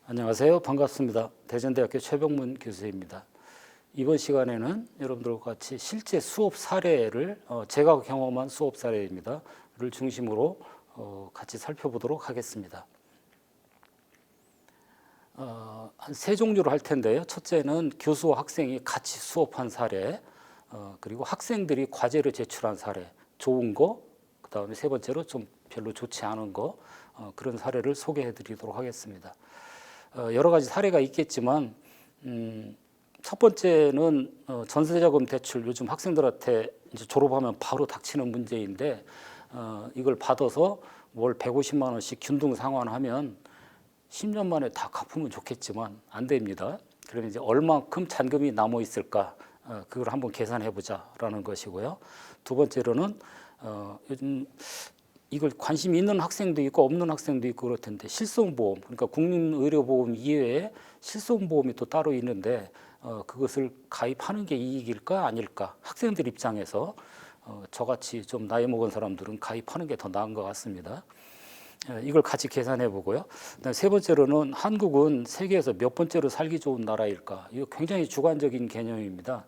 안녕하세요. 반갑습니다. 대전대학교 최병문 교수입니다. 이번 시간에는 여러분들과 같이 실제 수업 사례를 제가 경험한 수업 사례입니다. 를 중심으로 같이 살펴보도록 하겠습니다. 한 세 종류로 할 텐데요. 첫째는 교수와 학생이 같이 수업한 사례, 그리고 학생들이 과제를 제출한 사례, 좋은 거, 그 다음에 세 번째로 좀 별로 좋지 않은 거, 그런 사례를 소개해 드리도록 하겠습니다. 여러 가지 사례가 있겠지만 첫 번째는 전세자금 대출, 요즘 학생들한테 이제 졸업하면 바로 닥치는 문제인데 이걸 받아서 월 150만 원씩 균등 상환하면 10년 만에 다 갚으면 좋겠지만 안 됩니다. 그러면 이제 얼만큼 잔금이 남아 있을까, 그걸 한번 계산해 보자라는 것이고요. 두 번째로는 요즘 이걸 관심이 있는 학생도 있고 없는 학생도 있고 그럴 텐데, 실손보험, 그러니까 국민의료보험 이외에 실손보험이 또 따로 있는데 그것을 가입하는 게 이익일까 아닐까, 학생들 입장에서 저같이 좀 나이 먹은 사람들은 가입하는 게 더 나은 것 같습니다. 이걸 같이 계산해 보고요. 세 번째로는 한국은 세계에서 몇 번째로 살기 좋은 나라일까, 이거 굉장히 주관적인 개념입니다.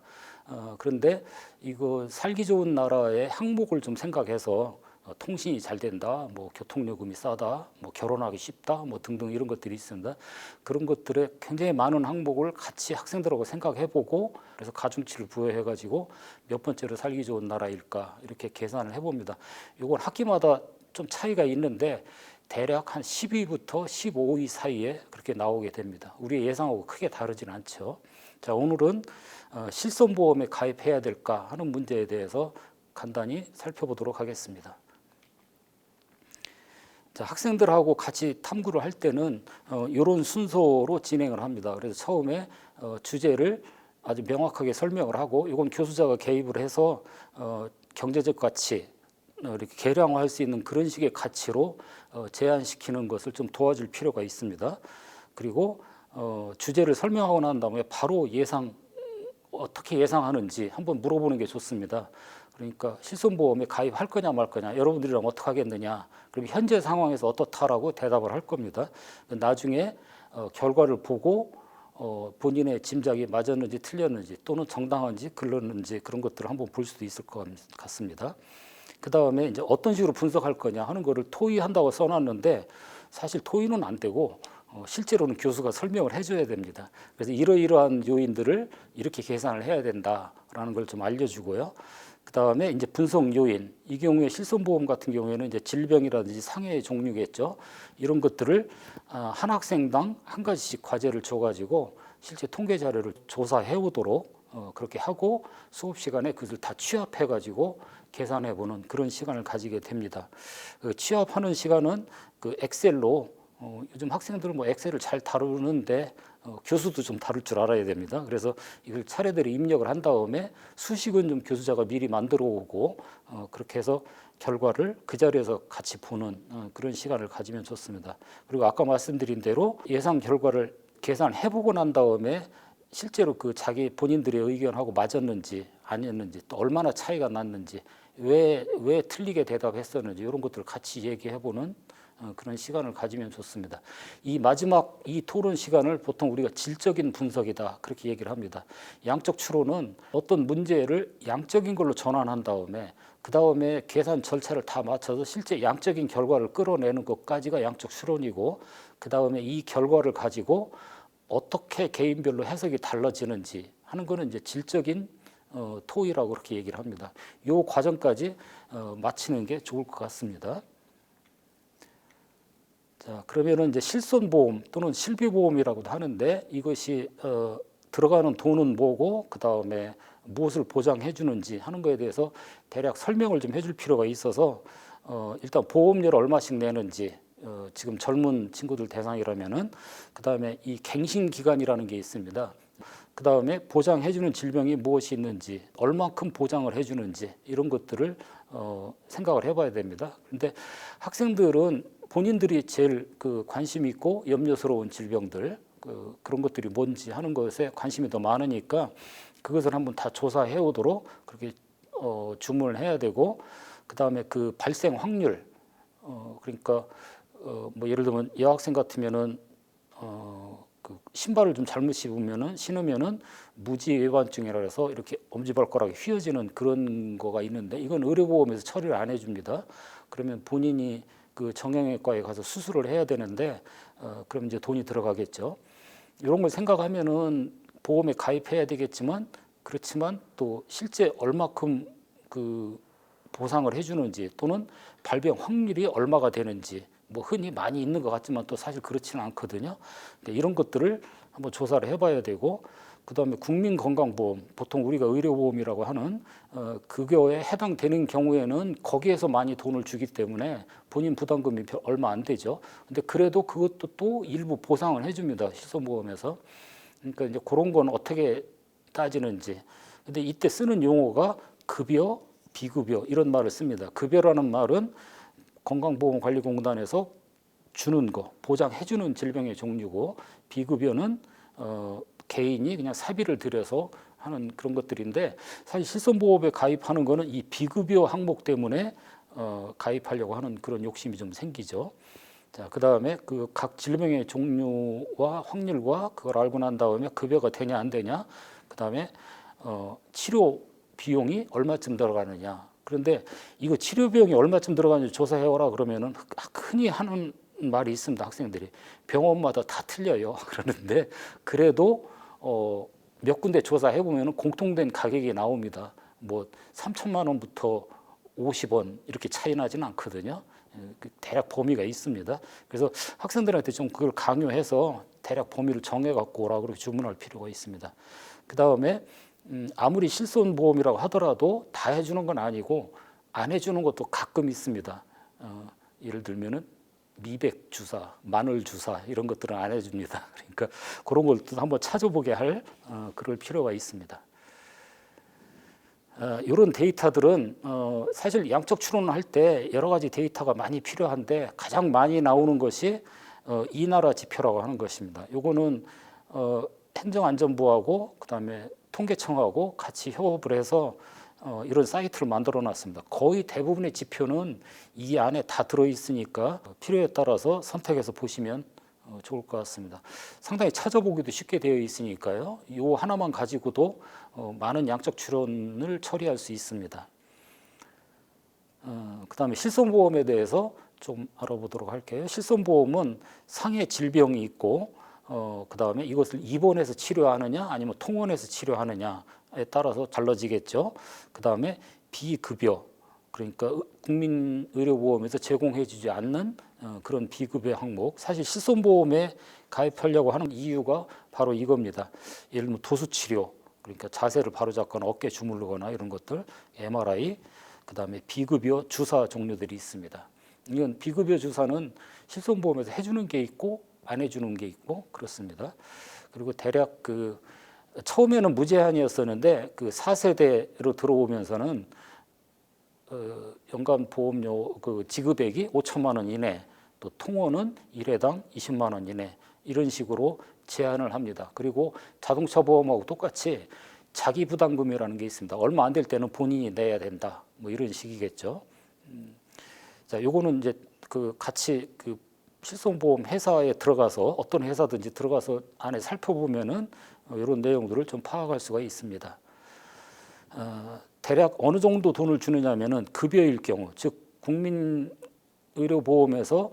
그런데 이거 살기 좋은 나라의 항목을 좀 생각해서 통신이 잘 된다, 뭐 교통요금이 싸다, 뭐 결혼하기 쉽다, 뭐 등등 이런 것들이 있습니다. 그런 것들에 굉장히 많은 항목을 같이 학생들하고 생각해보고, 그래서 가중치를 부여해가지고 몇 번째로 살기 좋은 나라일까 이렇게 계산을 해봅니다. 이건 학기마다 좀 차이가 있는데 대략 한 10위부터 15위 사이에 그렇게 나오게 됩니다. 우리의 예상하고 크게 다르진 않죠. 자, 오늘은 실손보험에 가입해야 될까 하는 문제에 대해서 간단히 살펴보도록 하겠습니다. 자, 학생들하고 같이 탐구를 할 때는 이런 순서로 진행을 합니다. 그래서 처음에 주제를 아주 명확하게 설명을 하고, 이건 교수자가 개입을 해서 경제적 가치, 이렇게 계량화할 수 있는 그런 식의 가치로 제한시키는 것을 좀 도와줄 필요가 있습니다. 그리고 주제를 설명하고 난 다음에 바로 어떻게 예상하는지 한번 물어보는 게 좋습니다. 그러니까 실손보험에 가입할 거냐 말 거냐, 여러분들이랑 어떻게 하겠느냐, 그럼 현재 상황에서 어떻다라고 대답을 할 겁니다. 나중에 결과를 보고 본인의 짐작이 맞았는지 틀렸는지, 또는 정당한지 글렀는지, 그런 것들을 한번 볼 수도 있을 것 같습니다. 그 다음에 이제 어떤 식으로 분석할 거냐 하는 거를 토의한다고 써놨는데, 사실 토의는 안 되고 실제로는 교수가 설명을 해줘야 됩니다. 그래서 이러이러한 요인들을 이렇게 계산을 해야 된다라는 걸 좀 알려주고요. 그 다음에 이제 분석 요인, 이 경우에 실손보험 같은 경우에는 이제 질병이라든지 상해의 종류겠죠. 이런 것들을 한 학생당 한 가지씩 과제를 줘가지고 실제 통계 자료를 조사해 오도록 그렇게 하고, 수업 시간에 그것을 다 취합해가지고 계산해 보는 그런 시간을 가지게 됩니다. 취합하는 시간은 그 엑셀로, 요즘 학생들은 뭐 엑셀을 잘 다루는데 교수도 좀 다룰 줄 알아야 됩니다. 그래서 이걸 차례대로 입력을 한 다음에 수식은 좀 교수자가 미리 만들어 오고, 그렇게 해서 결과를 그 자리에서 같이 보는 그런 시간을 가지면 좋습니다. 그리고 아까 말씀드린 대로 예상 결과를 계산해 보고 난 다음에 실제로 그 자기 본인들의 의견하고 맞았는지 아니었는지, 또 얼마나 차이가 났는지, 왜 틀리게 대답했었는지, 이런 것들을 같이 얘기해보는 그런 시간을 가지면 좋습니다. 이 마지막 이 토론 시간을 보통 우리가 질적인 분석이다, 그렇게 얘기를 합니다. 양적 추론은 어떤 문제를 양적인 걸로 전환한 다음에 그 다음에 계산 절차를 다 맞춰서 실제 양적인 결과를 끌어내는 것까지가 양적 추론이고, 그 다음에 이 결과를 가지고 어떻게 개인별로 해석이 달라지는지 하는 거는 이제 질적인 토의라고 그렇게 얘기를 합니다. 이 과정까지 마치는 게 좋을 것 같습니다. 자, 그러면은 이제 실손보험 또는 실비보험이라고도 하는데, 이것이 들어가는 돈은 뭐고, 그 다음에 무엇을 보장해 주는지 하는 거에 대해서 대략 설명을 좀 해줄 필요가 있어서 일단 보험료를 얼마씩 내는지, 지금 젊은 친구들 대상이라면은, 그 다음에 이 갱신기간이라는 게 있습니다. 그 다음에 보장해주는 질병이 무엇이 있는지, 얼만큼 보장을 해주는지, 이런 것들을 생각을 해봐야 됩니다. 근데 학생들은 본인들이 제일 그 관심 있고 염려스러운 질병들, 그런 것들이 뭔지 하는 것에 관심이 더 많으니까 그것을 한번 다 조사해 오도록 그렇게 주문을 해야 되고, 그 다음에 그 발생 확률, 그러니까 뭐 예를 들면 여학생 같으면은 그 신발을 좀 잘못 신으면은 무지 외반증이라 해서 이렇게 엄지발가락이 휘어지는 그런 거가 있는데 이건 의료보험에서 처리를 안 해줍니다. 그러면 본인이 그 정형외과에 가서 수술을 해야 되는데 그럼 이제 돈이 들어가겠죠. 이런 걸 생각하면은 보험에 가입해야 되겠지만 그렇지만 또 실제 얼마큼 그 보상을 해주는지 또는 발병 확률이 얼마가 되는지 뭐 흔히 많이 있는 것 같지만 또 사실 그렇지는 않거든요. 이런 것들을 한번 조사를 해봐야 되고 그다음에 국민건강보험 보통 우리가 의료보험이라고 하는 급여에 해당되는 경우에는 거기에서 많이 돈을 주기 때문에 본인 부담금이 얼마 안 되죠. 근데 그래도 그것도 또 일부 보상을 해줍니다. 실손보험에서. 그러니까 이제 그런 건 어떻게 따지는지. 근데 이때 쓰는 용어가 급여, 비급여 이런 말을 씁니다. 급여라는 말은 건강보험관리공단에서 주는 거, 보장해주는 질병의 종류고 비급여는 개인이 그냥 사비를 들여서 하는 그런 것들인데 사실 실손보험에 가입하는 거는 이 비급여 항목 때문에 가입하려고 하는 그런 욕심이 좀 생기죠. 자, 그 다음에 그 각 질병의 종류와 확률과 그걸 알고 난 다음에 급여가 되냐 안 되냐, 그 다음에 치료 비용이 얼마쯤 들어가느냐. 그런데 이거 치료 비용이 얼마쯤 들어가는지 조사해오라 그러면은 흔히 하는 말이 있습니다. 학생들이 병원마다 다 틀려요. 그러는데 그래도 몇 군데 조사해 보면은 공통된 가격이 나옵니다. 뭐 3천만 원부터 50원 이렇게 차이 나지는 않거든요. 대략 범위가 있습니다. 그래서 학생들한테 좀 그걸 강요해서 대략 범위를 정해 갖고 오라고 그렇게 주문할 필요가 있습니다. 그 다음에 아무리 실손보험이라고 하더라도 다 해주는 건 아니고 안 해주는 것도 가끔 있습니다. 예를 들면은 미백 주사, 마늘 주사 이런 것들은 안 해줍니다. 그러니까 그런 걸 또 한번 찾아보게 할 그럴 필요가 있습니다. 이런 데이터들은 사실 양적 추론을 할 때 여러 가지 데이터가 많이 필요한데 가장 많이 나오는 것이 이 나라 지표라고 하는 것입니다. 요거는 행정안전부하고 그다음에 통계청하고 같이 협업을 해서 이런 사이트를 만들어 놨습니다. 거의 대부분의 지표는 이 안에 다 들어 있으니까 필요에 따라서 선택해서 보시면 좋을 것 같습니다. 상당히 찾아보기도 쉽게 되어 있으니까요. 이 하나만 가지고도 많은 양적 추론을 처리할 수 있습니다. 그다음에 실손보험에 대해서 좀 알아보도록 할게요. 실손보험은 상해 질병이 있고 그다음에 이것을 입원해서 치료하느냐 아니면 통원해서 치료하느냐에 따라서 달라지겠죠. 그다음에 비급여, 그러니까 국민의료보험에서 제공해주지 않는 그런 비급여 항목. 사실 실손보험에 가입하려고 하는 이유가 바로 이겁니다. 예를 들면 도수치료, 그러니까 자세를 바로잡거나 어깨 주물르거나 이런 것들, MRI, 그다음에 비급여 주사 종류들이 있습니다. 이건 비급여 주사는 실손보험에서 해주는 게 있고 안 해주는 게 있고 그렇습니다. 그리고 대략 그 처음에는 무제한이었었는데 그 4세대로 들어오면서는 연간 보험료 그 지급액이 5천만 원 이내, 또 통원은 1회당 20만 원 이내 이런 식으로 제한을 합니다. 그리고 자동차 보험하고 똑같이 자기 부담금이라는 게 있습니다. 얼마 안 될 때는 본인이 내야 된다. 뭐 이런 식이겠죠. 자, 요거는 이제 그 같이 그 실손보험 회사에 들어가서 어떤 회사든지 들어가서 안에 살펴보면은 이런 내용들을 좀 파악할 수가 있습니다. 대략 어느 정도 돈을 주느냐면은 급여일 경우, 즉 국민의료보험에서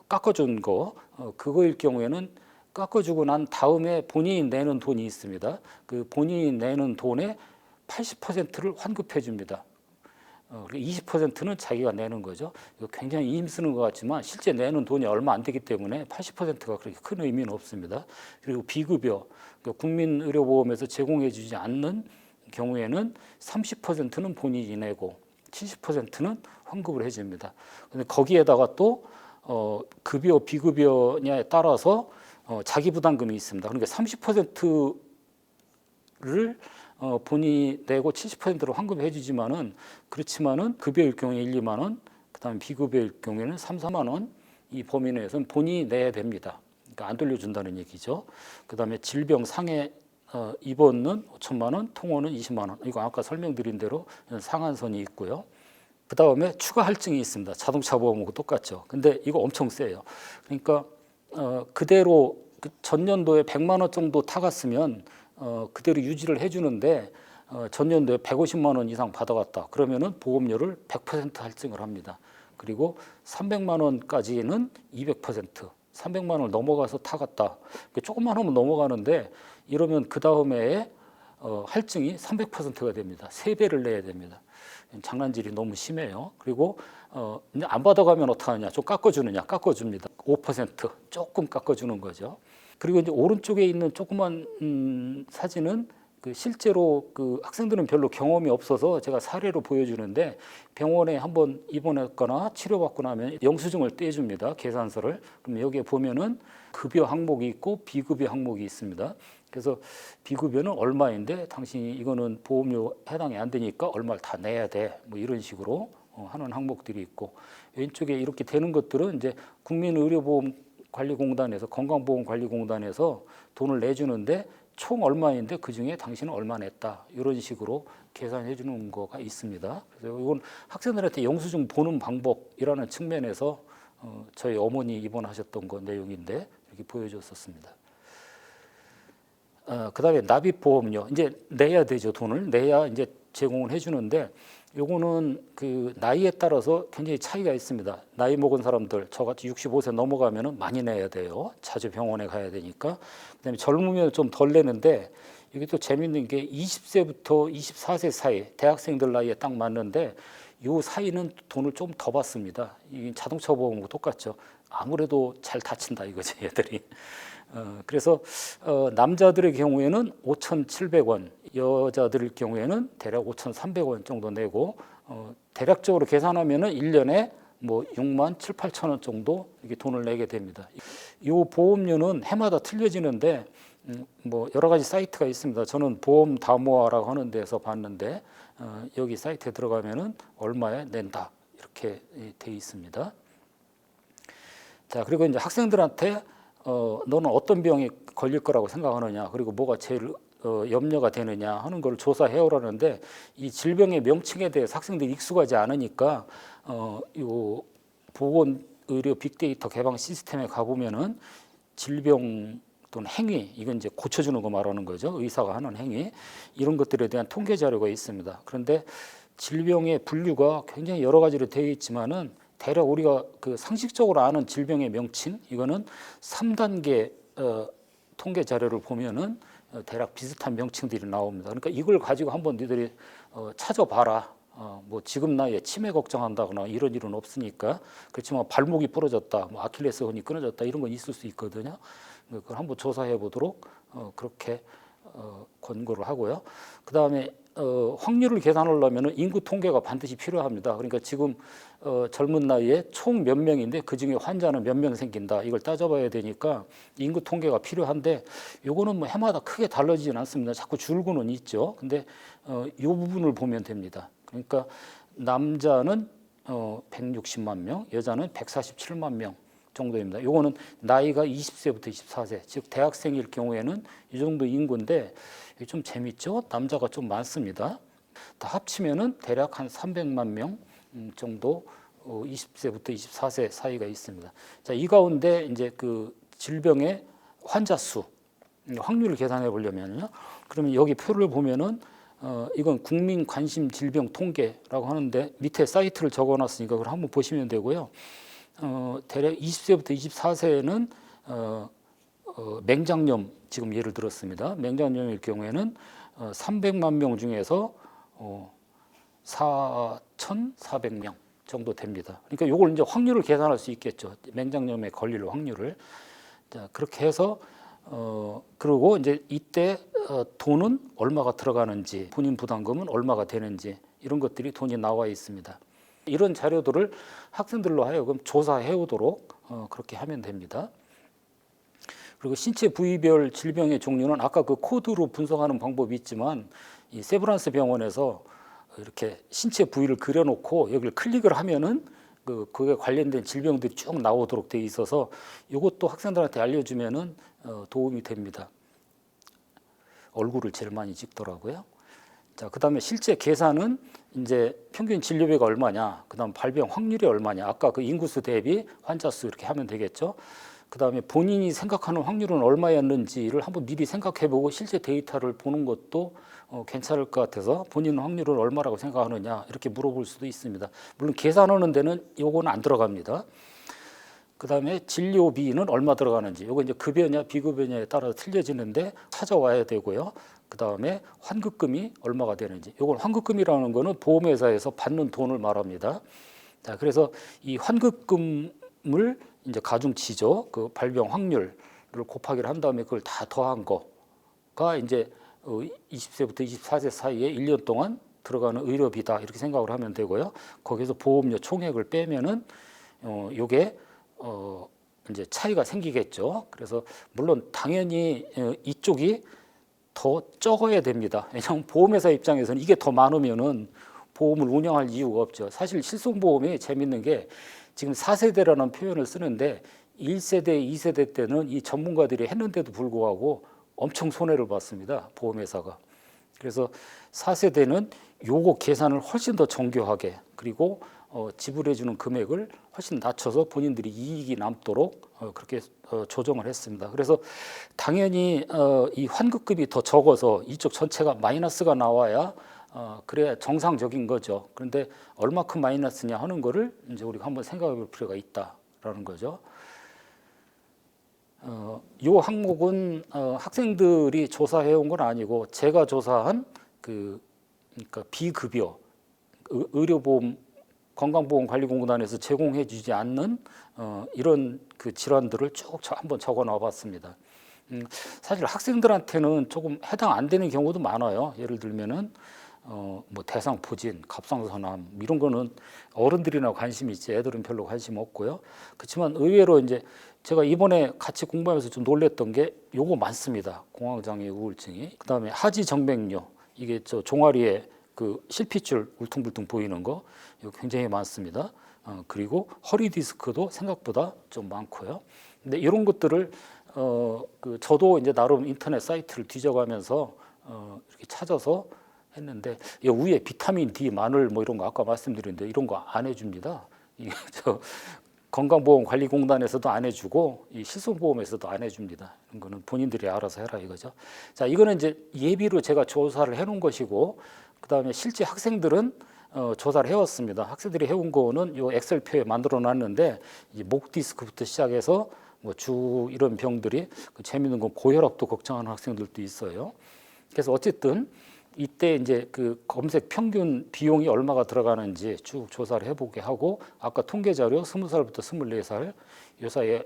깎아준 거, 그거일 경우에는 깎아주고 난 다음에 본인이 내는 돈이 있습니다. 그 본인이 내는 돈의 80%를 환급해 줍니다. 20%는 자기가 내는 거죠. 이거 굉장히 힘쓰는 것 같지만 실제 내는 돈이 얼마 안 되기 때문에 80%가 그렇게 큰 의미는 없습니다. 그리고 비급여, 그러니까 국민의료보험에서 제공해주지 않는 경우에는 30%는 본인이 내고 70%는 환급을 해줍니다. 근데 거기에다가 또 급여, 비급여냐에 따라서 자기 부담금이 있습니다. 그러니까 30%를 본인이 내고 70%로 환급해 주지만은 그렇지만은 급여일 경우에 1, 2만 원, 그다음에 비급여일 경우에는 3, 4만 원 이 범위 내에서는 본인이 내야 됩니다. 그러니까 안 돌려준다는 얘기죠. 그다음에 질병 상해 입원은 5천만 원, 통원은 20만 원. 이거 아까 설명드린 대로 상한선이 있고요. 그다음에 추가 할증이 있습니다. 자동차 보험하고 똑같죠. 근데 이거 엄청 세요. 그러니까 그대로 그 전년도에 100만 원 정도 타갔으면 그대로 유지를 해주는데 전년도에 150만 원 이상 받아갔다. 그러면은 보험료를 100% 할증을 합니다. 그리고 300만 원까지는 200%, 300만 원을 넘어가서 타갔다. 조금만 하면 넘어가는데 이러면 그 다음에 할증이 300%가 됩니다. 3배를 내야 됩니다. 장난질이 너무 심해요. 그리고 이제 안 받아가면 어떡하느냐? 좀 깎아주느냐? 깎아줍니다. 5% 조금 깎아주는 거죠. 그리고 이제 오른쪽에 있는 조그만 사진은 그 실제로 그 학생들은 별로 경험이 없어서 제가 사례로 보여주는데 병원에 한번 입원했거나 치료받고 나면 영수증을 떼줍니다. 계산서를. 그럼 여기에 보면은 급여 항목이 있고 비급여 항목이 있습니다. 그래서 비급여는 얼마인데 당신이 이거는 보험료 해당이 안 되니까 얼마를 다 내야 돼. 뭐 이런 식으로 하는 항목들이 있고 왼쪽에 이렇게 되는 것들은 이제 국민의료보험관리공단에서 건강보험관리공단에서 돈을 내주는데 총 얼마인데 그 중에 당신은 얼마 냈다 이런 식으로 계산해 주는 거가 있습니다. 그래서 이건 학생들한테 영수증 보는 방법이라는 측면에서 저희 어머니 입원하셨던 거 내용인데 이렇게 보여줬었습니다. 그다음에 납입보험료 이제 내야 되죠. 돈을 내야 이제 제공을 해주는데 요거는 그 나이에 따라서 굉장히 차이가 있습니다. 나이 먹은 사람들 저같이 65세 넘어가면은 많이 내야 돼요. 자주 병원에 가야 되니까. 그다음에 젊으면 좀 덜 내는데 이게 또 재밌는 게 20세부터 24세 사이 대학생들 나이에 딱 맞는데 요 사이는 돈을 좀 더 받습니다. 이 자동차 보험과 똑같죠. 아무래도 잘 다친다 이거죠, 얘들이. 그래서 남자들의 경우에는 5,700원, 여자들의 경우에는 대략 5,300원 정도 내고 대략적으로 계산하면은 1년에 뭐 6만 7, 8천 원 정도 이렇게 돈을 내게 됩니다. 이 보험료는 해마다 틀려지는데 뭐 여러 가지 사이트가 있습니다. 저는 보험다모아라고 하는 데서 봤는데 여기 사이트에 들어가면은 얼마에 낸다 이렇게 돼 있습니다. 자, 그리고 이제 학생들한테 너는 어떤 병에 걸릴 거라고 생각하느냐, 그리고 뭐가 제일 염려가 되느냐 하는 걸 조사해 오라는데 이 질병의 명칭에 대해서 학생들이 익숙하지 않으니까 요 보건의료 빅데이터 개방 시스템에 가보면은 질병 또는 행위, 이건 이제 고쳐주는 거 말하는 거죠. 의사가 하는 행위 이런 것들에 대한 통계 자료가 있습니다. 그런데 질병의 분류가 굉장히 여러 가지로 되어 있지만은 대략 우리가 그 상식적으로 아는 질병의 명칭 이거는 3단계 통계 자료를 보면은 대략 비슷한 명칭들이 나옵니다. 그러니까 이걸 가지고 한번 너희들이 찾아봐라. 뭐 지금 나이에 치매 걱정한다거나 이런 일은 없으니까. 그렇지만 발목이 부러졌다, 뭐 아킬레스 건이 끊어졌다 이런 건 있을 수 있거든요. 그걸 한번 조사해 보도록 그렇게 권고를 하고요. 그 다음에 확률을 계산하려면 인구 통계가 반드시 필요합니다. 그러니까 지금 젊은 나이에 총 몇 명인데 그 중에 환자는 몇 명 생긴다 이걸 따져봐야 되니까 인구 통계가 필요한데 요거는 뭐 해마다 크게 달라지진 않습니다. 자꾸 줄고는 있죠. 근데 이 부분을 보면 됩니다. 그러니까 남자는 160만 명, 여자는 147만 명 정도입니다. 요거는 나이가 20세부터 24세, 즉 대학생일 경우에는 이 정도 인구인데 좀 재밌죠? 남자가 좀 많습니다. 다 합치면은 대략 한 300만 명 정도 20세부터 24세 사이가 있습니다. 자, 이 가운데 이제 그 질병의 환자 수 확률을 계산해 보려면요. 그러면 여기 표를 보면은 이건 국민 관심 질병 통계라고 하는데 밑에 사이트를 적어놨으니까 그걸 한번 보시면 되고요. 대략 20세부터 24세는 맹장염 지금 예를 들었습니다. 맹장염일 경우에는 300만 명 중에서 4,400명 정도 됩니다. 그러니까 이걸 이제 확률을 계산할 수 있겠죠. 맹장염에 걸릴 확률을. 자, 그렇게 해서 그리고 이제 이때 돈은 얼마가 들어가는지, 본인 부담금은 얼마가 되는지 이런 것들이 돈이 나와 있습니다. 이런 자료들을 학생들로 하여금 조사해 오도록 그렇게 하면 됩니다. 그리고 신체 부위별 질병의 종류는 아까 그 코드로 분석하는 방법이 있지만 이 세브란스 병원에서 이렇게 신체 부위를 그려놓고 여기를 클릭을 하면은 그에 관련된 질병들이 쭉 나오도록 돼 있어서 이것도 학생들한테 알려주면은 도움이 됩니다. 얼굴을 제일 많이 찍더라고요. 자, 그다음에 실제 계산은 이제 평균 진료비가 얼마냐, 그다음 발병 확률이 얼마냐, 아까 그 인구수 대비 환자 수 이렇게 하면 되겠죠. 그다음에 본인이 생각하는 확률은 얼마였는지를 한번 미리 생각해보고 실제 데이터를 보는 것도 괜찮을 것 같아서 본인 확률을 얼마라고 생각하느냐 이렇게 물어볼 수도 있습니다. 물론 계산하는 데는 요거는 안 들어갑니다. 그다음에 진료비는 얼마 들어가는지 요거 이제 급여냐 비급여냐에 따라서 틀려지는데 찾아와야 되고요. 그다음에 환급금이 얼마가 되는지 요건 환급금이라는 거는 보험회사에서 받는 돈을 말합니다. 자, 그래서 이 환급금을 이제 가중치죠. 그 발병 확률을 곱하기를 한 다음에 그걸 다 더한 거가 이제 20세부터 24세 사이에 1년 동안 들어가는 의료비다 이렇게 생각을 하면 되고요. 거기서 보험료 총액을 빼면은 요게 이제 차이가 생기겠죠. 그래서 물론 당연히 이쪽이 더 적어야 됩니다. 왜냐하면 보험회사 입장에서는 이게 더 많으면은 보험을 운영할 이유가 없죠. 사실 실손보험이 재밌는 게 지금 4세대라는 표현을 쓰는데 1세대, 2세대 때는 이 전문가들이 했는데도 불구하고 엄청 손해를 봤습니다. 보험회사가. 그래서 4세대는 요거 계산을 훨씬 더 정교하게 그리고 지불해 주는 금액을 훨씬 낮춰서 본인들이 이익이 남도록 그렇게 조정을 했습니다. 그래서 당연히 이 환급금이 더 적어서 이쪽 전체가 마이너스가 나와야 그래야 정상적인 거죠. 그런데 얼마큼 마이너스냐 하는 거를 이제 우리가 한번 생각해 볼 필요가 있다라는 거죠. 이 항목은 학생들이 조사해 온 건 아니고 제가 조사한 그러니까 비급여 의료보험 건강보험관리공단에서 제공해 주지 않는 이런 그 질환들을 쭉 한번 적어 놔 봤습니다. 사실 학생들한테는 조금 해당 안 되는 경우도 많아요. 예를 들면은 뭐 대상포진, 갑상선암 이런 거는 어른들이나 관심이 있지 애들은 별로 관심 없고요. 그렇지만 의외로 이제 제가 이번에 같이 공부하면서 좀 놀랬던 게 요거 많습니다. 공황장애 우울증이. 그다음에 하지정맥류 이게 저 종아리에 그 실핏줄 울퉁불퉁 보이는 거 이거 굉장히 많습니다. 그리고 허리 디스크도 생각보다 좀 많고요. 근데 이런 것들을 저도 이제 나름 인터넷 사이트를 뒤져가면서 이렇게 찾아서 했는데 이 위에 비타민 D, 마늘 뭐 이런 거 아까 말씀드렸는데 이런 거 안 해줍니다. 이게 저 건강보험관리공단에서도 안 해주고 이 실손보험에서도 안 해줍니다. 이런 거는 본인들이 알아서 해라 이거죠. 자, 이거는 이제 예비로 제가 조사를 해놓은 것이고 그다음에 실제 학생들은 조사를 해왔습니다. 학생들이 해온 거는 요 엑셀표에 만들어놨는데 이제 목 디스크부터 시작해서 뭐 주 이런 병들이 재미있는 건 고혈압도 걱정하는 학생들도 있어요. 그래서 어쨌든 이때 이제 그 검색 평균 비용이 얼마가 들어가는지 쭉 조사를 해보게 하고 아까 통계 자료 20살부터 24살 요 사이에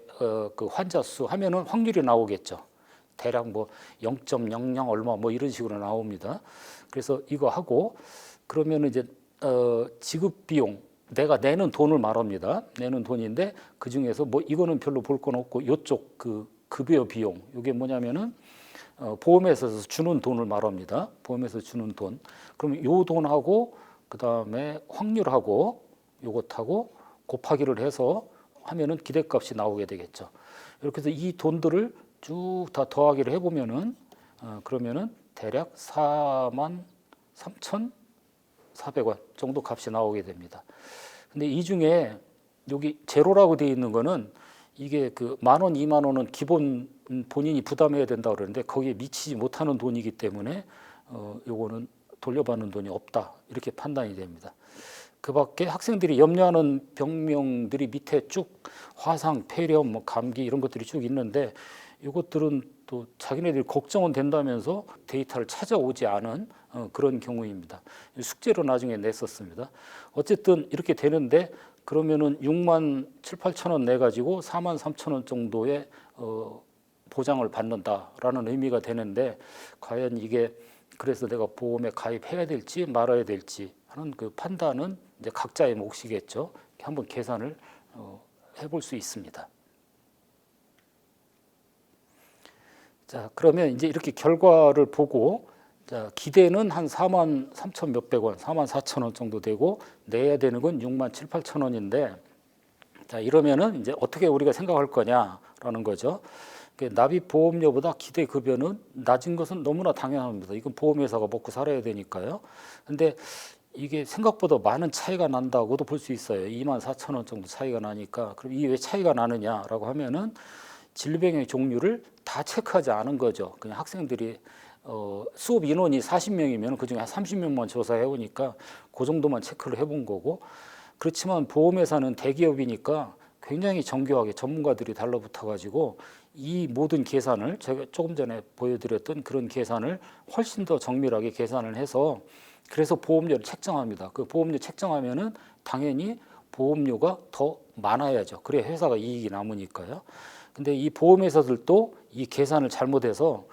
그 환자 수 하면은 확률이 나오겠죠. 대략 뭐 0.00 얼마 뭐 이런 식으로 나옵니다. 그래서 이거 하고 그러면 이제 지급 비용 내가 내는 돈을 말합니다. 내는 돈인데 그 중에서 뭐 이거는 별로 볼 건 없고 이쪽 그 급여 비용 이게 뭐냐면은 보험회사에서 주는 돈을 말합니다. 보험에서 주는 돈. 그럼 요 돈하고 그 다음에 확률하고 요것하고 곱하기를 해서 하면은 기대값이 나오게 되겠죠. 이렇게 해서 이 돈들을 쭉 다 더하기를 해보면은 그러면은 대략 43,400원 정도 값이 나오게 됩니다. 근데 이 중에 여기 제로라고 되어 있는 거는 이게 그 10,000원, 20,000원은 기본 본인이 부담해야 된다 그러는데 거기에 미치지 못하는 돈이기 때문에 요거는 돌려받는 돈이 없다 이렇게 판단이 됩니다. 그밖에 학생들이 염려하는 병명들이 밑에 쭉 화상, 폐렴, 뭐 감기 이런 것들이 쭉 있는데 이것들은 또 자기네들이 걱정은 된다면서 데이터를 찾아오지 않은 그런 경우입니다. 숙제로 나중에 냈었습니다. 어쨌든 이렇게 되는데 그러면은 6만 7, 8천 원 내가지고 4만 3천 원 정도의 보장을 받는다라는 의미가 되는데 과연 이게 그래서 내가 보험에 가입해야 될지 말아야 될지 하는 그 판단은 이제 각자의 몫이겠죠. 한번 계산을 해볼 수 있습니다. 자, 그러면 이제 이렇게 결과를 보고 자, 기대는 한 4만 3천 몇백 원, 4만 4천 원 정도 되고 내야 되는 건 6만 7, 8천 원인데 자, 이러면은 이제 어떻게 우리가 생각할 거냐라는 거죠. 납입 보험료보다 기대 급여는 낮은 것은 너무나 당연합니다. 이건 보험회사가 먹고 살아야 되니까요. 근데 이게 생각보다 많은 차이가 난다고도 볼 수 있어요. 2만 4천 원 정도 차이가 나니까 그럼 이게 왜 차이가 나느냐라고 하면은 진로병의 종류를 다 체크하지 않은 거죠. 그냥 학생들이 수업 인원이 40명이면 그중에 한 30명만 조사해 오니까 그 정도만 체크를 해본 거고, 그렇지만 보험회사는 대기업이니까 굉장히 정교하게 전문가들이 달라붙어 가지고 이 모든 계산을 제가 조금 전에 보여드렸던 그런 계산을 훨씬 더 정밀하게 계산을 해서, 그래서 보험료를 책정합니다. 그 보험료 책정하면은 당연히 보험료가 더 많아야죠. 그래야 회사가 이익이 남으니까요. 근데 이 보험회사들도 이 계산을 잘못해서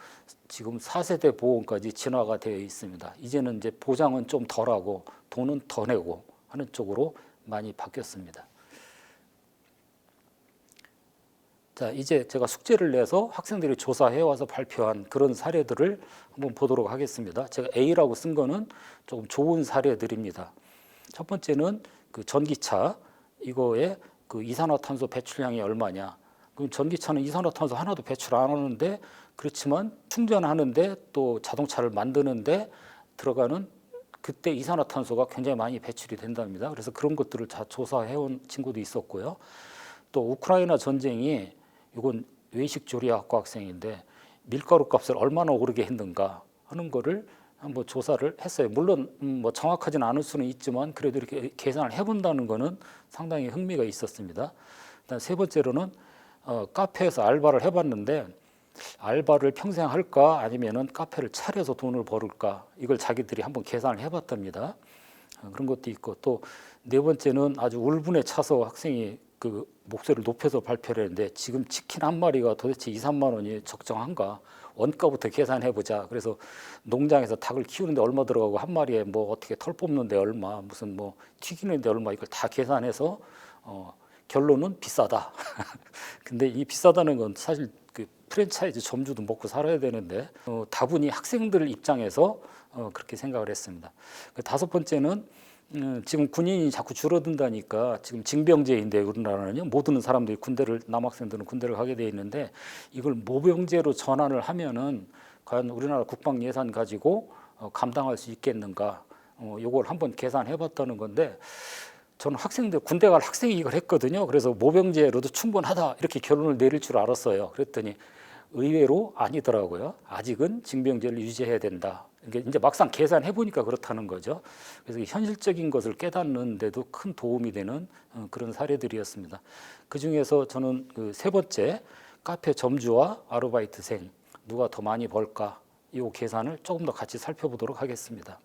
지금 4세대 보험까지 진화가 되어 있습니다. 이제는 이제 보장은 좀 덜하고 돈은 더 내고 하는 쪽으로 많이 바뀌었습니다. 자, 이제 제가 숙제를 내서 학생들이 조사해 와서 발표한 그런 사례들을 한번 보도록 하겠습니다. 제가 A라고 쓴 거는 조금 좋은 사례들입니다. 첫 번째는 그 전기차, 이거의 그 이산화탄소 배출량이 얼마냐. 그럼 전기차는 이산화탄소 하나도 배출 안 하는데, 그렇지만 충전하는데 또 자동차를 만드는데 들어가는 그때 이산화탄소가 굉장히 많이 배출이 된답니다. 그래서 그런 것들을 다 조사해 온 친구도 있었고요. 또 우크라이나 전쟁이, 이건 외식조리학과 학생인데 밀가루 값을 얼마나 오르게 했는가 하는 거를 한번 조사를 했어요. 물론 뭐 정확하진 않을 수는 있지만 그래도 이렇게 계산을 해본다는 거는 상당히 흥미가 있었습니다. 일단 세 번째로는 카페에서 알바를 해봤는데, 알바를 평생 할까 아니면은 카페를 차려서 돈을 벌을까, 이걸 자기들이 한번 계산을 해봤답니다. 그런 것도 있고, 또 네 번째는 아주 울분에 차서 학생이 그 목소리를 높여서 발표를 했는데, 지금 치킨 한 마리가 도대체 2, 3만 원이 적정한가? 원가부터 계산해 보자. 그래서 농장에서 닭을 키우는데 얼마 들어가고 한 마리에 뭐 어떻게 털 뽑는데 얼마, 무슨 뭐 튀기는데 얼마, 이걸 다 계산해서 결론은 비싸다. 근데 이 비싸다는 건 사실 그 프랜차이즈 점주도 먹고 살아야 되는데 다분히 학생들 입장에서 그렇게 생각을 했습니다. 그 다섯 번째는 지금 군인이 자꾸 줄어든다니까, 지금 징병제인데 우리나라는요, 모든 사람들이 군대를, 남학생들은 군대를 가게 돼 있는데, 이걸 모병제로 전환을 하면은 과연 우리나라 국방 예산 가지고 감당할 수 있겠는가, 요걸 한번 계산해 봤다는 건데, 저는 학생들, 군대 갈 학생이 이걸 했거든요. 그래서 모병제로도 충분하다 이렇게 결론을 내릴 줄 알았어요. 그랬더니 의외로 아니더라고요. 아직은 징병제를 유지해야 된다. 이게 이제 막상 계산해 보니까 그렇다는 거죠. 그래서 현실적인 것을 깨닫는 데도 큰 도움이 되는 그런 사례들이었습니다. 그 중에서 저는 그 세 번째, 카페 점주와 아르바이트생 누가 더 많이 벌까, 이 계산을 조금 더 같이 살펴보도록 하겠습니다.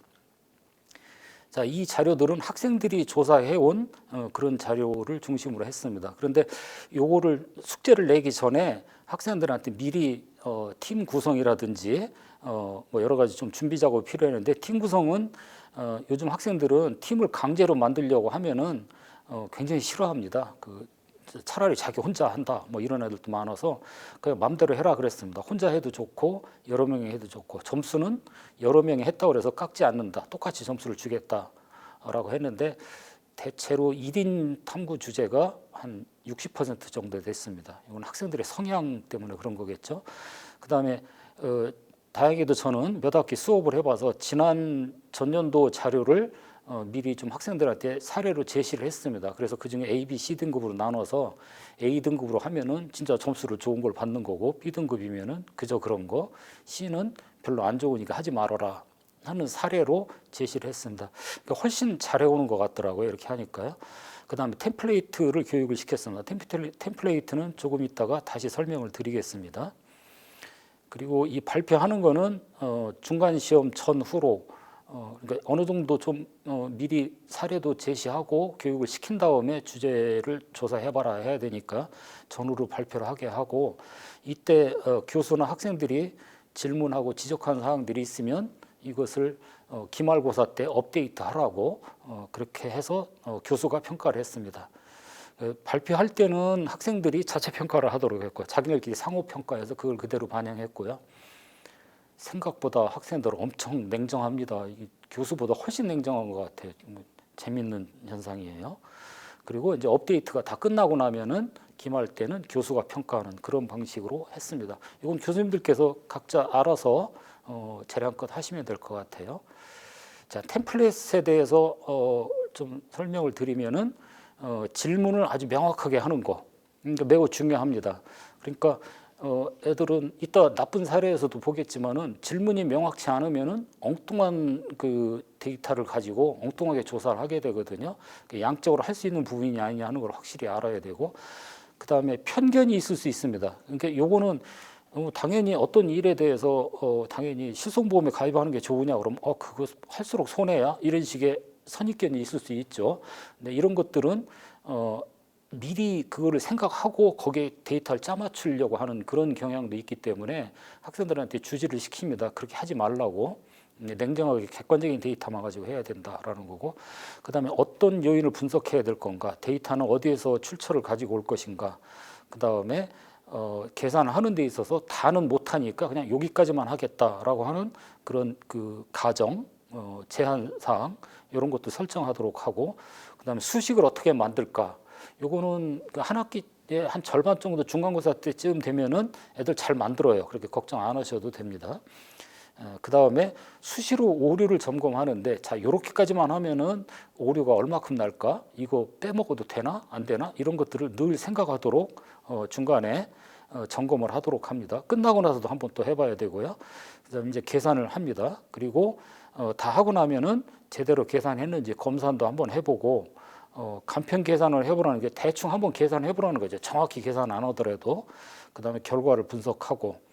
자, 이 자료들은 학생들이 조사해온 그런 자료를 중심으로 했습니다. 그런데 요거를 숙제를 내기 전에 학생들한테 미리 팀 구성이라든지 뭐 여러 가지 좀 준비 작업이 필요했는데, 팀 구성은 요즘 학생들은 팀을 강제로 만들려고 하면은 굉장히 싫어합니다. 차라리 자기 혼자 한다 뭐 이런 애들도 많아서 그냥 마음대로 해라 그랬습니다. 혼자 해도 좋고 여러 명이 해도 좋고, 점수는 여러 명이 했다고 해서 깎지 않는다, 똑같이 점수를 주겠다라고 했는데, 대체로 1인 탐구 주제가 한 60% 정도 됐습니다. 이건 학생들의 성향 때문에 그런 거겠죠. 그다음에 다행히도 저는 몇 학기 수업을 해봐서 전년도 자료를 미리 좀 학생들한테 사례로 제시를 했습니다. 그래서 그중에 A, B, C 등급으로 나눠서 A 등급으로 하면은 진짜 점수를 좋은 걸 받는 거고, B 등급이면은 그저 그런 거, C는 별로 안 좋으니까 하지 말아라 하는 사례로 제시를 했습니다. 그러니까 훨씬 잘해오는 것 같더라고요, 이렇게 하니까요. 그 다음에 템플레이트를 교육을 시켰습니다. 템플레이트는 조금 있다가 다시 설명을 드리겠습니다. 그리고 이 발표하는 거는 중간 시험 전후로 그러니까 어느 정도 좀 미리 사례도 제시하고 교육을 시킨 다음에 주제를 조사해봐라 해야 되니까 전후로 발표를 하게 하고, 이때 교수나 학생들이 질문하고 지적하는 사항들이 있으면 이것을 기말고사 때 업데이트 하라고 그렇게 해서 교수가 평가를 했습니다. 발표할 때는 학생들이 자체 평가를 하도록 했고, 자기네들끼리 상호 평가해서 그걸 그대로 반영했고요. 생각보다 학생들은 엄청 냉정합니다. 교수보다 훨씬 냉정한 것 같아요. 재밌는 현상이에요. 그리고 이제 업데이트가 다 끝나고 나면은 기말 때는 교수가 평가하는 그런 방식으로 했습니다. 이건 교수님들께서 각자 알아서 재량껏 하시면 될 것 같아요. 자, 템플릿에 대해서 좀 설명을 드리면은 질문을 아주 명확하게 하는 거, 매우 중요합니다. 그러니까 애들은 이따 나쁜 사례에서도 보겠지만은 질문이 명확치 않으면은 엉뚱한 그 데이터를 가지고 엉뚱하게 조사를 하게 되거든요. 양적으로 할 수 있는 부분이 아니냐 하는 걸 확실히 알아야 되고, 그 다음에 편견이 있을 수 있습니다. 그러니까 요거는 당연히 어떤 일에 대해서 당연히 실손보험에 가입하는 게 좋으냐 그러면 그거 할수록 손해야 이런 식의 선입견이 있을 수 있죠. 근데 이런 것들은 미리 그거를 생각하고 거기에 데이터를 짜맞추려고 하는 그런 경향도 있기 때문에 학생들한테 주지를 시킵니다. 그렇게 하지 말라고. 냉정하게 객관적인 데이터만 가지고 해야 된다라는 거고, 그 다음에 어떤 요인을 분석해야 될 건가, 데이터는 어디에서 출처를 가지고 올 것인가, 그 다음에 계산을 하는 데 있어서 다는 못하니까 그냥 여기까지만 하겠다라고 하는 그런 그 가정, 제한 사항 이런 것도 설정하도록 하고, 그 다음에 수식을 어떻게 만들까, 요거는 한 학기에 한 절반 정도 중간고사 때쯤 되면은 애들 잘 만들어요. 그렇게 걱정 안 하셔도 됩니다. 그 다음에 수시로 오류를 점검하는데, 자 요렇게까지만 하면은 오류가 얼마큼 날까, 이거 빼먹어도 되나 안 되나, 이런 것들을 늘 생각하도록 중간에 점검을 하도록 합니다. 끝나고 나서도 한번 또 해봐야 되고요. 그다음 이제 계산을 합니다. 그리고 다 하고 나면은 제대로 계산했는지 검산도 한번 해보고, 간편 계산을 해보라는 게 대충 한번 계산해보라는 거죠. 정확히 계산 안 하더라도. 그 다음에 결과를 분석하고,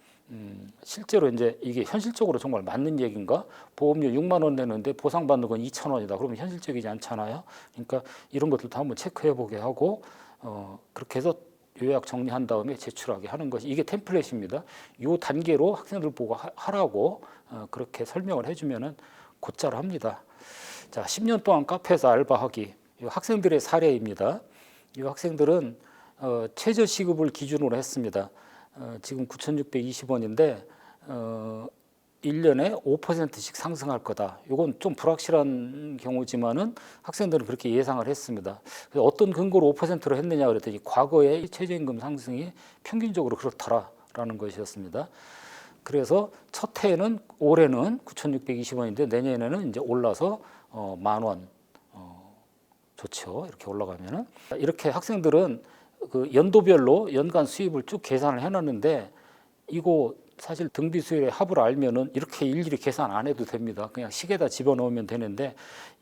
실제로 이제 이게 현실적으로 정말 맞는 얘기인가? 보험료 6만 원 내는데 보상받는 건 2천 원이다. 그러면 현실적이지 않잖아요. 그러니까 이런 것들도 한번 체크해보게 하고, 그렇게 해서 요약 정리한 다음에 제출하게 하는 것이 이게 템플릿입니다. 이 단계로 학생들 보고 하라고 그렇게 설명을 해주면은 곧잘 합니다. 자, 10년 동안 카페에서 알바하기. 이 학생들의 사례입니다. 이 학생들은 최저 시급을 기준으로 했습니다. 지금 9,620원인데 1년에 5%씩 상승할 거다. 이건 좀 불확실한 경우지만은 학생들은 그렇게 예상을 했습니다. 그래서 어떤 근거로 5%로 했느냐 그랬더니 과거의 최저임금 상승이 평균적으로 그렇다라는 것이었습니다. 그래서 첫 해에는 올해는 9,620원인데 내년에는 이제 올라서 10,000원. 좋죠. 이렇게 올라가면은. 이렇게 학생들은 그 연도별로 연간 수입을 쭉 계산을 해놨는데, 이거 사실 등비 수율의 합을 알면은 이렇게 일일이 계산 안 해도 됩니다. 그냥 식에다 집어넣으면 되는데,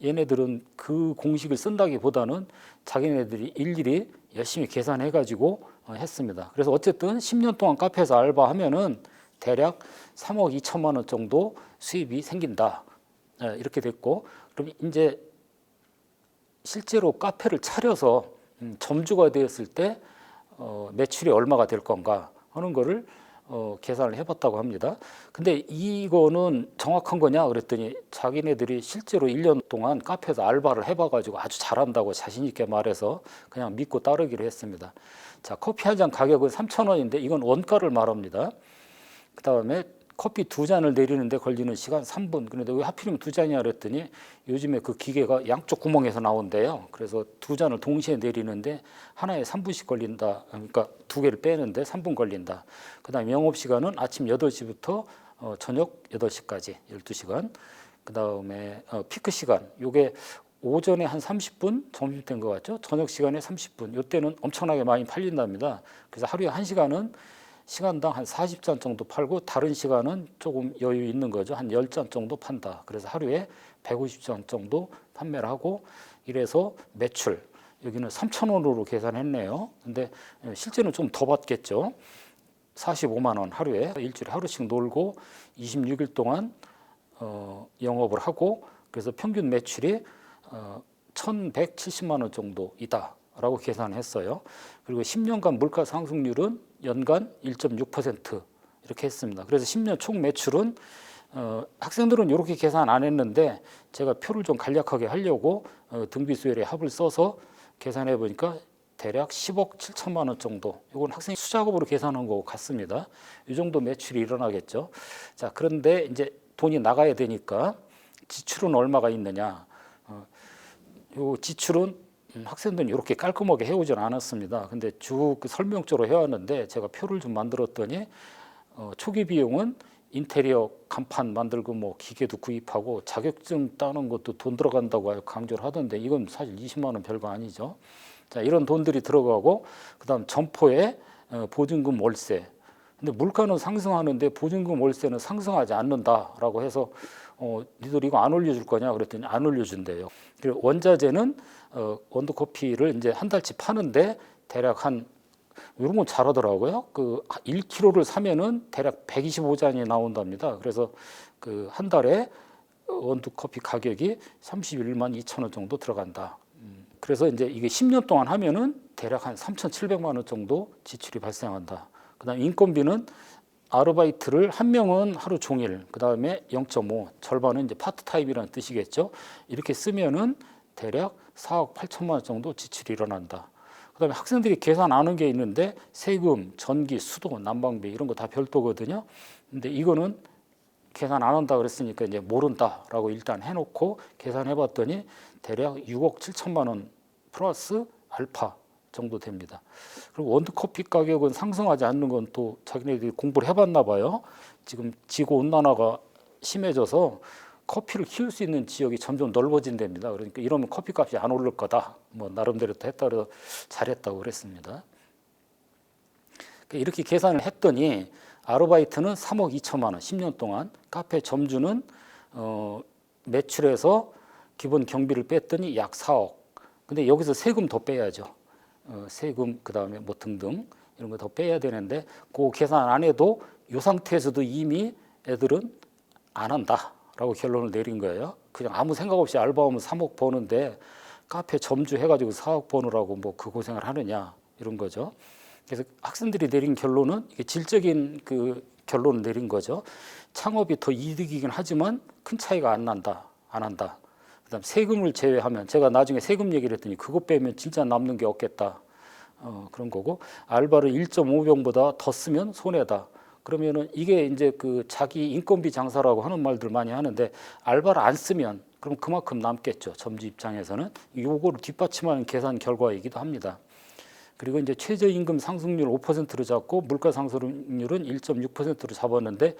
얘네들은 그 공식을 쓴다기보다는 자기네들이 일일이 열심히 계산해가지고 했습니다. 그래서 어쨌든 10년 동안 카페에서 알바하면은 대략 3억 2천만 원 정도 수입이 생긴다. 이렇게 됐고, 그럼 이제 실제로 카페를 차려서 점주가 되었을 때 매출이 얼마가 될 건가 하는 거를 계산을 해봤다고 합니다. 근데 이거는 정확한 거냐 그랬더니 자기네들이 실제로 1년 동안 카페에서 알바를 해봐가지고 아주 잘한다고 자신 있게 말해서 그냥 믿고 따르기로 했습니다. 자, 커피 한 잔 가격은 3,000원인데 이건 원가를 말합니다. 그 다음에 커피 2잔을 내리는데 걸리는 시간 3분. 그런데 왜 하필이면 2잔이야 그랬더니 요즘에 그 기계가 양쪽 구멍에서 나온대요. 그래서 2잔을 동시에 내리는데 하나에 3분씩 걸린다. 그러니까 2개를 빼는데 3분 걸린다. 그다음에 영업시간은 아침 8시부터 저녁 8시까지 12시간. 그다음에 피크 시간. 요게 오전에 한 30분, 점심때인 것 같죠? 저녁 시간에 30분. 요때는 엄청나게 많이 팔린답니다. 그래서 하루에 1시간은 시간당 한 40잔 정도 팔고, 다른 시간은 조금 여유 있는 거죠. 한 10잔 정도 판다. 그래서 하루에 150잔 정도 판매를 하고, 이래서 매출 여기는 3,000원으로 계산했네요. 근데 실제는 좀 더 받겠죠. 45만 원 하루에, 일주일에 하루씩 놀고 26일 동안 영업을 하고, 그래서 평균 매출이 1,170만 원 정도이다 라고 계산했어요. 그리고 10년간 물가 상승률은 연간 1.6% 이렇게 했습니다. 그래서 10년 총 매출은 학생들은 이렇게 계산 안 했는데 제가 표를 좀 간략하게 하려고 등비수열의 합을 써서 계산해 보니까 대략 10억 7천만 원 정도. 이건 학생 수작업으로 계산한 거 같습니다. 이 정도 매출이 일어나겠죠. 자, 그런데 이제 돈이 나가야 되니까 지출은 얼마가 있느냐. 요 지출은 학생들은 이렇게 깔끔하게 해오진 않았습니다. 근데 쭉 설명적으로 해왔는데 제가 표를 좀 만들었더니 초기 비용은 인테리어 간판 만들고 뭐 기계도 구입하고 자격증 따는 것도 돈 들어간다고 강조를 하던데, 이건 사실 20만 원 별거 아니죠. 자, 이런 돈들이 들어가고, 그다음 점포에 보증금 월세. 근데 물가는 상승하는데 보증금 월세는 상승하지 않는다라고 해서 니들 이거 안 올려줄 거냐 그랬더니 안 올려준대요. 그리고 원자재는 원두커피를 이제 한 달치 파는데 대략 한 이런 건 잘하더라고요. 그 1kg를 사면은 대략 125잔이 나온답니다. 그래서 그 한 달에 원두커피 가격이 31만 2천 원 정도 들어간다. 그래서 이제 이게 10년 동안 하면은 대략 한 3,700만 원 정도 지출이 발생한다. 그다음 인건비는 아르바이트를 한 명은 하루 종일, 그다음에 0.5 절반은 이제 파트타임이라는 뜻이겠죠. 이렇게 쓰면은 대략 4억 8천만 원 정도 지출이 일어난다. 그다음에 학생들이 계산 안 한 게 있는데 세금, 전기, 수도, 난방비 이런 거 다 별도거든요. 근데 이거는 계산 안 한다 그랬으니까 이제 모른다라고 일단 해놓고 계산해봤더니 대략 6억 7천만 원 플러스 알파 정도 됩니다. 그리고 원두커피 가격은 상승하지 않는 건 또 자기네들이 공부를 해봤나 봐요. 지금 지구 온난화가 심해져서 커피를 키울 수 있는 지역이 점점 넓어진답니다. 그러니까 이러면 커피값이 안 오를 거다. 뭐 나름대로 또 했다 그래서 잘했다고 그랬습니다. 이렇게 계산을 했더니 아르바이트는 3억 2천만 원 10년 동안, 카페 점주는 매출에서 기본 경비를 뺐더니 약 4억. 근데 여기서 세금 더 빼야죠. 세금 그다음에 뭐 등등 이런 거 더 빼야 되는데 그 계산 안 해도 이 상태에서도 이미 애들은 안 한다라고 결론을 내린 거예요. 그냥 아무 생각 없이 알바하면 3억 버는데 카페 점주 해가지고 4억 버느라고 뭐 그 고생을 하느냐 이런 거죠. 그래서 학생들이 내린 결론은 이게 질적인 그 결론을 내린 거죠. 창업이 더 이득이긴 하지만 큰 차이가 안 난다, 안 한다. 그다음 세금을 제외하면 제가 나중에 세금 얘기를 했더니 그거 빼면 진짜 남는 게 없겠다. 그런 거고 알바를 1.5병보다 더 쓰면 손해다. 그러면은 이게 이제 그 자기 인건비 장사라고 하는 말들 많이 하는데 알바를 안 쓰면 그럼 그만큼 남겠죠. 점주 입장에서는 요거를 뒷받침하는 계산 결과이기도 합니다. 그리고 이제 최저임금 상승률 5%로 잡고 물가 상승률은 1.6%로 잡았는데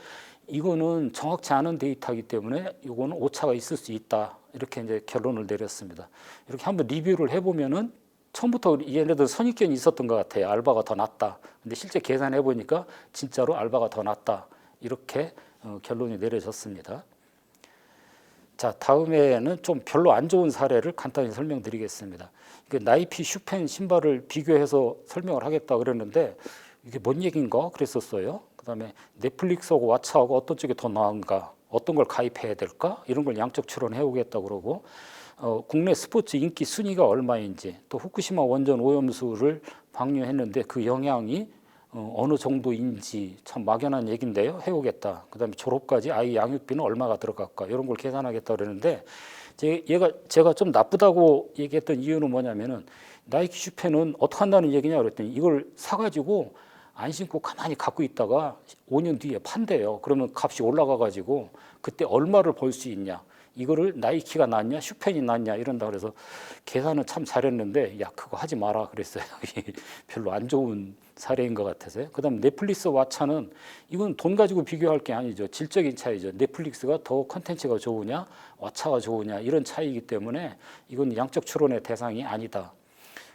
이거는 정확치 않은 데이터이기 때문에 이거는 오차가 있을 수 있다. 이렇게 이제 결론을 내렸습니다. 이렇게 한번 리뷰를 해보면은 처음부터 얘네들 선입견이 있었던 것 같아요. 알바가 더 낫다. 근데 실제 계산해 보니까 진짜로 알바가 더 낫다. 이렇게 결론이 내려졌습니다. 자, 다음에는 좀 별로 안 좋은 사례를 간단히 설명드리겠습니다. 나이키 슈펜 신발을 비교해서 설명을 하겠다 그랬는데 이게 뭔 얘기인가 그랬었어요. 그다음에 넷플릭스하고 왓챠하고 어떤 쪽이 더 나은가, 어떤 걸 가입해야 될까 이런 걸 양적 추론해 오겠다 그러고 국내 스포츠 인기 순위가 얼마인지 또 후쿠시마 원전 오염수를 방류했는데 그 영향이 어느 정도인지 참 막연한 얘기인데요. 해오겠다. 그다음에 졸업까지 아이 양육비는 얼마가 들어갈까 이런 걸 계산하겠다 그러는데 제가 좀 나쁘다고 얘기했던 이유는 뭐냐면은 나이키 슈펜은 어떻게 한다는 얘기냐 그랬더니 이걸 사가지고 안 신고 가만히 갖고 있다가 5년 뒤에 판대요. 그러면 값이 올라가가지고 그때 얼마를 벌 수 있냐. 이거를 나이키가 낫냐 슈펜이 낫냐 이런다 그래서 계산은 참 잘했는데 야 그거 하지 마라 그랬어요. 별로 안 좋은 사례인 것 같아서요. 그다음 넷플릭스 왓챠는 이건 돈 가지고 비교할 게 아니죠. 질적인 차이죠. 넷플릭스가 더 컨텐츠가 좋으냐 왓챠가 좋으냐 이런 차이이기 때문에 이건 양적 추론의 대상이 아니다.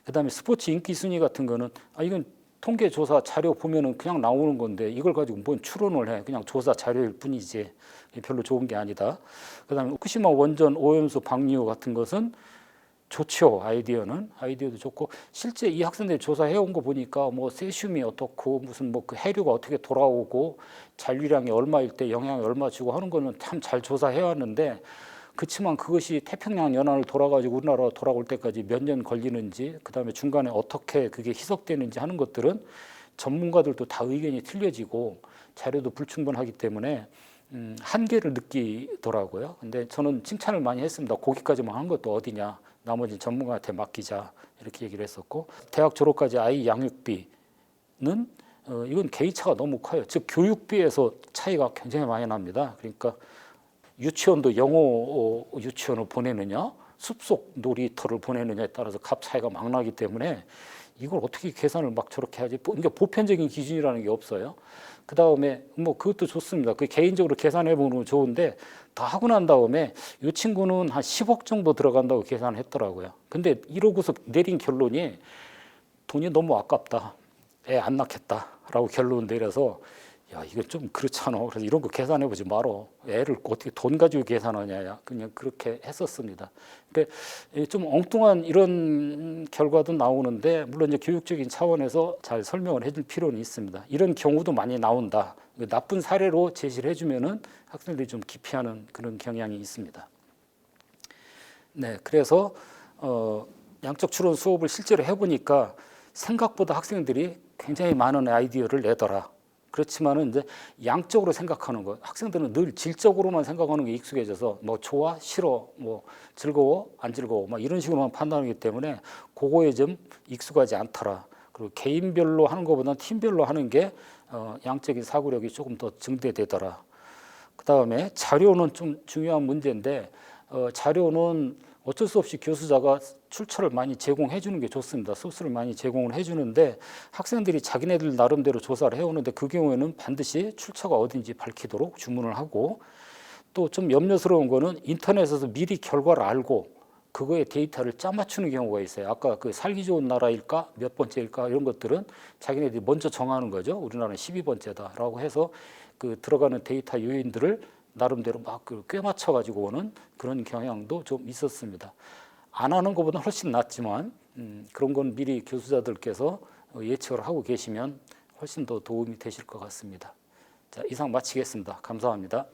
그다음에 스포츠 인기 순위 같은 거는 이건 통계 조사 자료 보면은 그냥 나오는 건데 이걸 가지고 뭔 추론을 해. 그냥 조사 자료일 뿐이지 별로 좋은 게 아니다. 그다음에 후쿠시마 원전 오염수 방류 같은 것은 좋죠. 아이디어도 좋고 실제 이 학생들이 조사해 온 거 보니까 뭐 세슘이 어떻고 무슨 뭐 그 해류가 어떻게 돌아오고 잔류량이 얼마일 때 영향이 얼마 주고 하는 거는 참 잘 조사해 왔는데 그렇지만 그것이 태평양 연안을 돌아가지고 우리나라 돌아올 때까지 몇 년 걸리는지 그다음에 중간에 어떻게 그게 희석되는지 하는 것들은 전문가들도 다 의견이 틀려지고 자료도 불충분하기 때문에 한계를 느끼더라고요. 근데 저는 칭찬을 많이 했습니다. 거기까지만 한 것도 어디냐. 나머지 전문가한테 맡기자 이렇게 얘기를 했었고 대학 졸업까지 아이 양육비는 이건 개인차가 너무 커요. 즉 교육비에서 차이가 굉장히 많이 납니다. 그러니까 유치원도 영어 유치원을 보내느냐 숲속 놀이터를 보내느냐에 따라서 값 차이가 막 나기 때문에 이걸 어떻게 계산을 막 저렇게 하지? 그러니까 보편적인 기준이라는 게 없어요. 그 다음에 뭐 그것도 좋습니다. 그 개인적으로 계산해 보는 건 좋은데 다 하고 난 다음에 이 친구는 한 10억 정도 들어간다고 계산을 했더라고요. 근데 이러고서 내린 결론이 돈이 너무 아깝다. 애 안 낳겠다라고 결론 내려서 야 이거 좀 그렇잖아. 그래서 이런 거 계산해 보지 말어. 애를 어떻게 돈 가지고 계산하냐. 그냥 그렇게 했었습니다. 그러니까 좀 엉뚱한 이런 결과도 나오는데 물론 이제 교육적인 차원에서 잘 설명을 해줄 필요는 있습니다. 이런 경우도 많이 나온다. 나쁜 사례로 제시를 해주면은 학생들이 좀 기피하는 그런 경향이 있습니다. 네, 그래서 양적 추론 수업을 실제로 해보니까 생각보다 학생들이 굉장히 많은 아이디어를 내더라. 그렇지만은 이제 양적으로 생각하는 거, 학생들은 늘 질적으로만 생각하는 게 익숙해져서 뭐 좋아, 싫어, 뭐 즐거워, 안 즐거워, 막 이런 식으로만 판단하기 때문에 그거에 좀 익숙하지 않더라. 그리고 개인별로 하는 것보다는 팀별로 하는 게 양적인 사고력이 조금 더 증대되더라. 그 다음에 자료는 좀 중요한 문제인데 자료는 어쩔 수 없이 교수자가 출처를 많이 제공해 주는 게 좋습니다. 소스를 많이 제공을 해 주는데 학생들이 자기네들 나름대로 조사를 해오는데 그 경우에는 반드시 출처가 어딘지 밝히도록 주문을 하고 또 좀 염려스러운 거는 인터넷에서 미리 결과를 알고 그거에 데이터를 짜맞추는 경우가 있어요. 아까 그 살기 좋은 나라일까 몇 번째일까 이런 것들은 자기네들이 먼저 정하는 거죠. 우리나라는 12번째다라고 해서 그 들어가는 데이터 요인들을 나름대로 막 꿰맞춰 가지고 오는 그런 경향도 좀 있었습니다. 안 하는 것보다 훨씬 낫지만 그런 건 미리 교수자들께서 예측을 하고 계시면 훨씬 더 도움이 되실 것 같습니다. 자, 이상 마치겠습니다. 감사합니다.